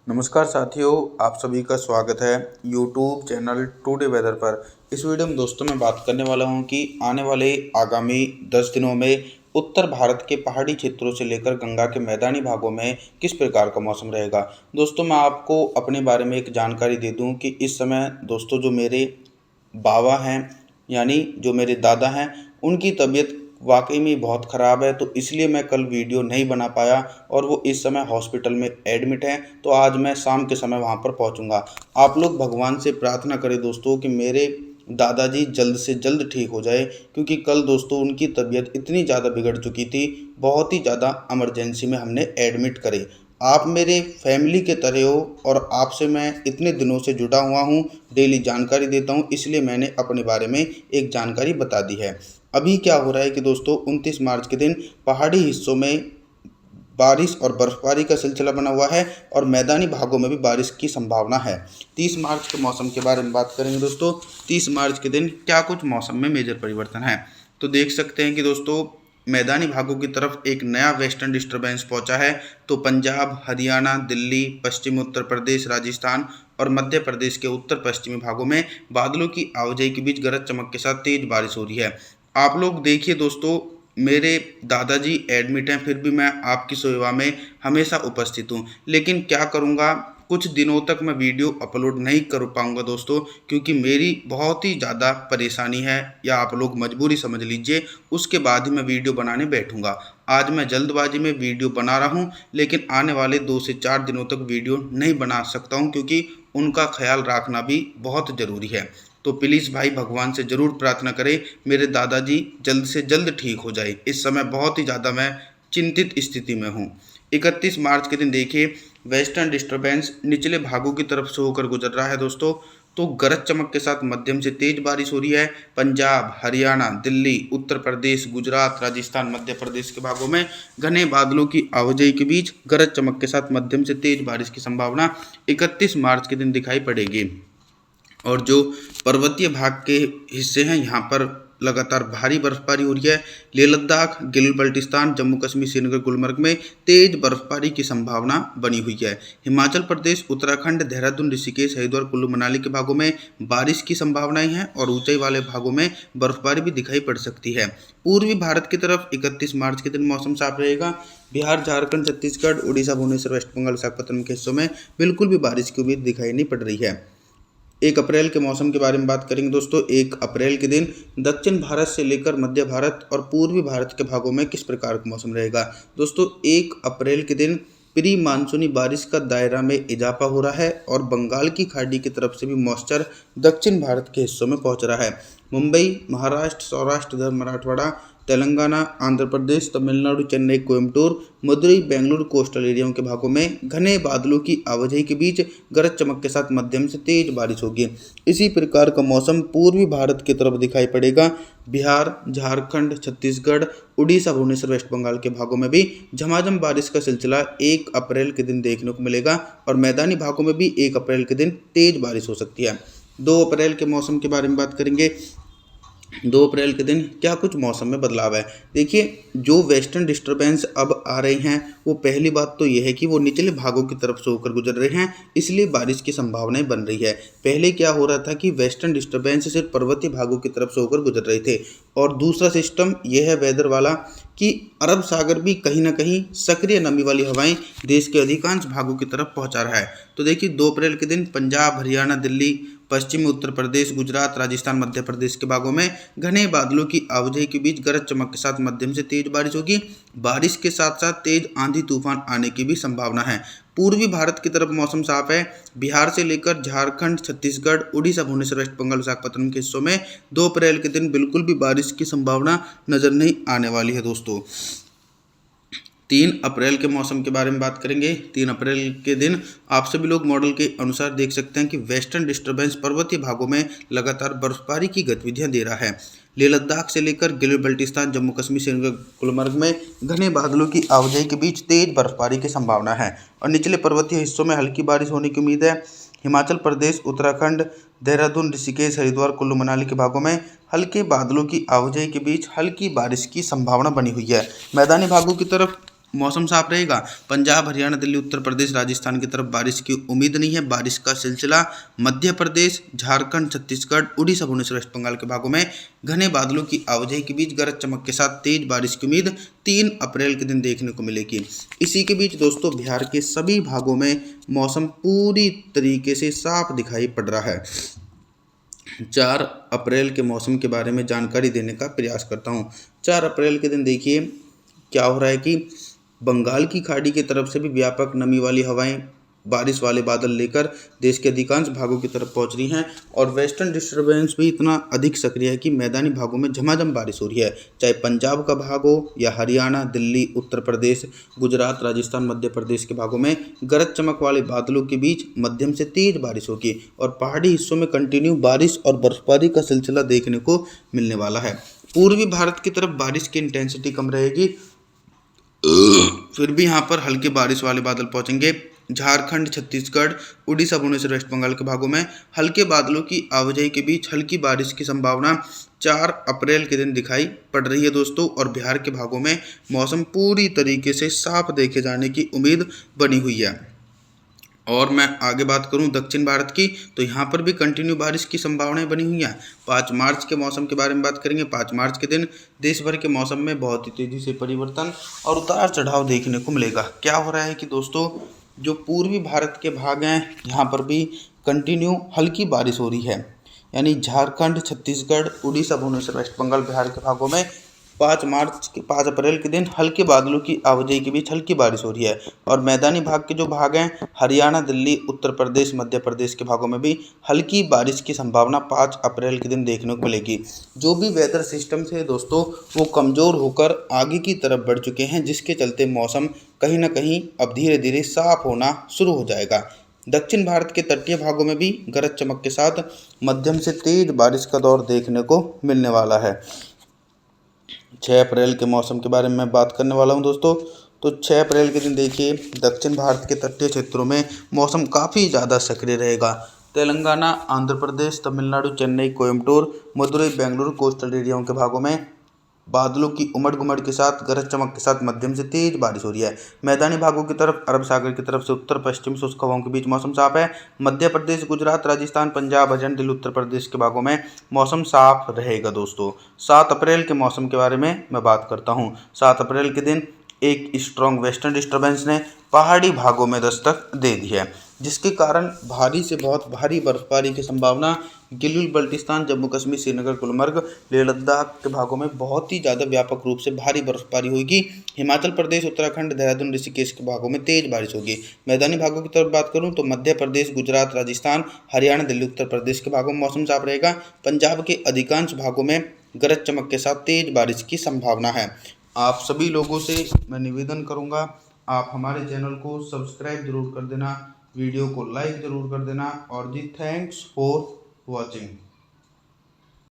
नमस्कार साथियों, आप सभी का स्वागत है यूट्यूब चैनल टुडे वेदर पर। इस वीडियो में दोस्तों मैं बात करने वाला हूं कि आने वाले आगामी 10 दिनों में उत्तर भारत के पहाड़ी क्षेत्रों से लेकर गंगा के मैदानी भागों में किस प्रकार का मौसम रहेगा। दोस्तों मैं आपको अपने बारे में एक जानकारी दे दूं कि इस समय दोस्तों जो मेरे बाबा हैं यानी जो मेरे दादा हैं, उनकी तबीयत वाकई में बहुत ख़राब है, तो इसलिए मैं कल वीडियो नहीं बना पाया और वो इस समय हॉस्पिटल में एडमिट हैं। तो आज मैं शाम के समय वहाँ पर पहुँचूँगा। आप लोग भगवान से प्रार्थना करें दोस्तों कि मेरे दादाजी जल्द से जल्द ठीक हो जाए, क्योंकि कल दोस्तों उनकी तबीयत इतनी ज़्यादा बिगड़ चुकी थी, बहुत ही ज़्यादा इमरजेंसी में हमने एडमिट करे। आप मेरे फैमिली के तरह हो और आपसे मैं इतने दिनों से जुड़ा हुआ हूँ, डेली जानकारी देता हूँ, इसलिए मैंने अपने बारे में एक जानकारी बता दी है। अभी क्या हो रहा है कि दोस्तों 29 मार्च के दिन पहाड़ी हिस्सों में बारिश और बर्फबारी का सिलसिला बना हुआ है और मैदानी भागों में भी बारिश की संभावना है। 30 मार्च के मौसम के बारे में बात करेंगे दोस्तों। 30 मार्च के दिन क्या कुछ मौसम में मेजर परिवर्तन है, तो देख सकते हैं कि दोस्तों मैदानी भागों की तरफ एक नया वेस्टर्न डिस्टर्बेंस पहुंचा है। तो पंजाब, हरियाणा, दिल्ली, पश्चिमी उत्तर प्रदेश, राजस्थान और मध्य प्रदेश के उत्तर पश्चिमी भागों में बादलों की आवाजाही के बीच गरज चमक के साथ तेज बारिश हो रही है। आप लोग देखिए दोस्तों, मेरे दादाजी एडमिट हैं, फिर भी मैं आपकी सेवा में हमेशा उपस्थित हूँ। लेकिन क्या करूँगा, कुछ दिनों तक मैं वीडियो अपलोड नहीं कर पाऊँगा दोस्तों, क्योंकि मेरी बहुत ही ज़्यादा परेशानी है, या आप लोग मजबूरी समझ लीजिए। उसके बाद ही मैं वीडियो बनाने बैठूँगा। आज मैं जल्दबाजी में वीडियो बना रहा हूँ, लेकिन आने वाले 2 से 4 दिनों तक वीडियो नहीं बना सकता हूँ, क्योंकि उनका ख्याल रखना भी बहुत ज़रूरी है। तो प्लीज़ भाई भगवान से ज़रूर प्रार्थना करें मेरे दादाजी जल्द से जल्द ठीक हो जाए। इस समय बहुत ही ज़्यादा मैं चिंतित स्थिति में हूँ। 31 मार्च के दिन देखिए वेस्टर्न डिस्टर्बेंस निचले भागों की तरफ से होकर गुजर रहा है दोस्तों। तो गरज चमक के साथ मध्यम से तेज बारिश हो रही है। पंजाब, हरियाणा, दिल्ली, उत्तर प्रदेश, गुजरात, राजस्थान, मध्य प्रदेश के भागों में घने बादलों की आवाजाही के बीच गरज चमक के साथ मध्यम से तेज बारिश की संभावना 31 मार्च के दिन दिखाई पड़ेगी। और जो पर्वतीय भाग के हिस्से हैं, यहाँ पर लगातार भारी बर्फबारी हो रही है। लेह लद्दाख, गिलगित बल्टिस्तान, जम्मू कश्मीर, श्रीनगर, गुलमर्ग में तेज बर्फबारी की संभावना बनी हुई है। हिमाचल प्रदेश, उत्तराखंड, देहरादून, ऋषिकेश, हरिद्वार, कुल्लू मनाली के भागों में बारिश की संभावनाएं हैं और ऊंचाई वाले भागों में बर्फबारी भी दिखाई पड़ सकती है। पूर्वी भारत की तरफ 31 मार्च के दिन मौसम साफ रहेगा। बिहार, झारखंड, छत्तीसगढ़, उड़ीसा, भुवनेश्वर, वेस्ट बंगाल, विशाखापत्तनम के हिस्सों में बिल्कुल भी बारिश की उम्मीद दिखाई नहीं पड़ रही है। 1 अप्रैल के मौसम के बारे में बात करेंगे दोस्तों। 1 अप्रैल के दिन दक्षिण भारत से लेकर मध्य भारत और पूर्वी भारत के भागों में किस प्रकार का मौसम रहेगा। दोस्तों 1 अप्रैल के दिन प्री मानसूनी बारिश का दायरा में इजाफा हो रहा है और बंगाल की खाड़ी की तरफ से भी मॉइस्चर दक्षिण भारत के हिस्सों में पहुंच रहा है। मुंबई, महाराष्ट्र, सौराष्ट्र, विदर्भ, मराठवाड़ा, तेलंगाना, आंध्र प्रदेश, तमिलनाडु, चेन्नई, कोयम्बटूर, मदुरई, बेंगलुरु कोस्टल एरियाओं के भागों में घने बादलों की आवाजाही के बीच गरज चमक के साथ मध्यम से तेज बारिश होगी। इसी प्रकार का मौसम पूर्वी भारत की तरफ दिखाई पड़ेगा। बिहार, झारखंड, छत्तीसगढ़, उड़ीसा, भुवनेश्वर, वेस्ट बंगाल के भागों में भी झमाझम बारिश का सिलसिला 1 अप्रैल के दिन देखने को मिलेगा और मैदानी भागों में भी 1 अप्रैल के दिन तेज बारिश हो सकती है। 2 अप्रैल के मौसम के बारे में बात करेंगे। 2 अप्रैल के दिन क्या कुछ मौसम में बदलाव है। देखिए जो वेस्टर्न डिस्टर्बेंस अब आ रहे हैं, वो पहली बात तो यह है कि वो निचले भागों की तरफ से होकर गुजर रहे हैं, इसलिए बारिश की संभावनाएं बन रही है। पहले क्या हो रहा था कि वेस्टर्न डिस्टर्बेंस सिर्फ पर्वतीय भागों की तरफ से होकर गुजर रहे थे। और दूसरा सिस्टम यह है वेदर वाला कि अरब सागर भी कहीं ना कहीं सक्रिय नमी वाली हवाएं देश के अधिकांश भागों की तरफ पहुंचा रहा है। तो देखिए 2 अप्रैल के दिन पंजाब, हरियाणा, दिल्ली, पश्चिमी उत्तर प्रदेश, गुजरात, राजस्थान, मध्य प्रदेश के भागों में घने बादलों की आवाजाही के बीच गरज चमक के साथ मध्यम से तेज बारिश होगी। बारिश के साथ साथ तेज आंधी तूफान आने की भी संभावना है। पूर्वी भारत की तरफ मौसम साफ है। बिहार से लेकर झारखंड, छत्तीसगढ़, उड़ीसा, भुवनेश्वर, वेस्ट बंगाल, विशाखापत्तनम के हिस्सों में 2 अप्रैल के दिन बिल्कुल भी बारिश की संभावना नजर नहीं आने वाली है दोस्तों। 3 अप्रैल के मौसम के बारे में बात करेंगे। 3 अप्रैल के दिन आप सभी लोग मॉडल के अनुसार देख सकते हैं कि वेस्टर्न डिस्टर्बेंस पर्वतीय भागों में लगातार बर्फबारी की गतिविधियां दे रहा है। लेह लद्दाख से लेकर गिलगित बल्टिस्तान, जम्मू कश्मीर, श्रीनगर, गुलमर्ग में घने बादलों की आवाजाही के बीच तेज बर्फबारी की संभावना है और निचले पर्वतीय हिस्सों में हल्की बारिश होने की उम्मीद है। हिमाचल प्रदेश, उत्तराखंड, देहरादून, ऋषिकेश, हरिद्वार, कुल्लू मनाली के भागों में हल्के बादलों की आवाजाही के बीच हल्की बारिश की संभावना बनी हुई है। मैदानी भागों की तरफ मौसम साफ रहेगा। पंजाब, हरियाणा, दिल्ली, उत्तर प्रदेश, राजस्थान की तरफ बारिश की उम्मीद नहीं है। बारिश का सिलसिला मध्य प्रदेश, झारखंड, छत्तीसगढ़, उड़ीसा, भुवनेश्वर, वेस्ट बंगाल के भागों में घने बादलों की आवाजाही के बीच गरज चमक के साथ तेज बारिश की उम्मीद 3 अप्रैल के दिन देखने को मिलेगी। इसी के बीच दोस्तों बिहार के सभी भागों में मौसम पूरी तरीके से साफ दिखाई पड़ रहा है। 4 अप्रैल के मौसम के बारे में जानकारी देने का प्रयास करता हूँ। 4 अप्रैल के दिन देखिए क्या हो रहा है कि बंगाल की खाड़ी की तरफ से भी व्यापक नमी वाली हवाएं बारिश वाले बादल लेकर देश के अधिकांश भागों की तरफ पहुंच रही हैं और वेस्टर्न डिस्टर्बेंस भी इतना अधिक सक्रिय है कि मैदानी भागों में झमाझम बारिश हो रही है। चाहे पंजाब का भाग हो या हरियाणा, दिल्ली, उत्तर प्रदेश, गुजरात, राजस्थान, मध्य प्रदेश के भागों में गरज चमक वाले बादलों के बीच मध्यम से तेज बारिश होगी और पहाड़ी हिस्सों में कंटिन्यू बारिश और बर्फबारी का सिलसिला देखने को मिलने वाला है। पूर्वी भारत की तरफ बारिश की इंटेंसिटी कम रहेगी, फिर भी यहाँ पर हल्के बारिश वाले बादल पहुंचेंगे। झारखंड, छत्तीसगढ़, उड़ीसा, भुवनेश्वर, वेस्ट बंगाल के भागों में हल्के बादलों की आवाजाही के बीच हल्की बारिश की संभावना 4 अप्रैल के दिन दिखाई पड़ रही है दोस्तों। और बिहार के भागों में मौसम पूरी तरीके से साफ देखे जाने की उम्मीद बनी हुई है। और मैं आगे बात करूं दक्षिण भारत की, तो यहाँ पर भी कंटिन्यू बारिश की संभावनाएं बनी हुई हैं। 5 मार्च के मौसम के बारे में बात करेंगे। 5 मार्च के दिन देश भर के मौसम में बहुत ही तेज़ी से परिवर्तन और उतार चढ़ाव देखने को मिलेगा। क्या हो रहा है कि दोस्तों जो पूर्वी भारत के भाग हैं यहाँ पर भी कंटिन्यू हल्की बारिश हो रही है, यानी झारखंड, छत्तीसगढ़, उड़ीसा, भुवनेश्वर, वेस्ट बंगाल, बिहार के भागों में 5 अप्रैल के दिन हल्के बादलों की आवाजाही के बीच हल्की बारिश हो रही है। और मैदानी भाग के जो भाग हैं हरियाणा, दिल्ली, उत्तर प्रदेश, मध्य प्रदेश के भागों में भी हल्की बारिश की संभावना 5 अप्रैल के दिन देखने को मिलेगी। जो भी वेदर सिस्टम थे दोस्तों वो कमज़ोर होकर आगे की तरफ बढ़ चुके हैं, जिसके चलते मौसम कहीं ना कहीं अब धीरे धीरे साफ होना शुरू हो जाएगा। दक्षिण भारत के तटीय भागों में भी गरज चमक के साथ मध्यम से तेज बारिश का दौर देखने को मिलने वाला है। 6 अप्रैल के मौसम के बारे में मैं बात करने वाला हूं दोस्तों। तो 6 अप्रैल के दिन देखिए दक्षिण भारत के तटीय क्षेत्रों में मौसम काफ़ी ज़्यादा सक्रिय रहेगा। तेलंगाना, आंध्र प्रदेश, तमिलनाडु, चेन्नई, कोयम्बटूर, मदुरई, बेंगलुरु, कोस्टल एरियाओं के भागों में बादलों की उमड़ घुमड़ के साथ गरज चमक के साथ मध्यम से तेज बारिश हो रही है। मैदानी भागों की तरफ अरब सागर की तरफ से उत्तर पश्चिम शुष्क हवाओं के बीच मौसम साफ है। मध्य प्रदेश, गुजरात, राजस्थान, पंजाब, हरियाणा, दिल्ली, उत्तर प्रदेश के भागों में मौसम साफ रहेगा दोस्तों। 7 अप्रैल के मौसम के बारे में मैं बात करता हूँ। 7 अप्रैल के दिन एक स्ट्रॉन्ग वेस्टर्न डिस्टर्बेंस ने पहाड़ी भागों में दस्तक दे दी है, जिसके कारण भारी से बहुत भारी बर्फबारी की संभावना गिलगित बल्टिस्तान, जम्मू कश्मीर, श्रीनगर, गुलमर्ग, लेह लद्दाख के भागों में बहुत ही ज़्यादा व्यापक रूप से भारी बर्फबारी होगी। हिमाचल प्रदेश, उत्तराखंड, देहरादून, ऋषिकेश के भागों में तेज बारिश होगी। मैदानी भागों की तरफ बात करूं तो मध्य प्रदेश, गुजरात, राजस्थान, हरियाणा, दिल्ली, उत्तर प्रदेश के भागों में मौसम साफ रहेगा। पंजाब के अधिकांश भागों में गरज चमक के साथ तेज बारिश की संभावना है। आप सभी लोगों से मैं निवेदन करूंगा, आप हमारे चैनल को सब्सक्राइब जरूर कर देना, वीडियो को लाइक जरूर कर देना और जी थैंक्स फॉर वॉचिंग।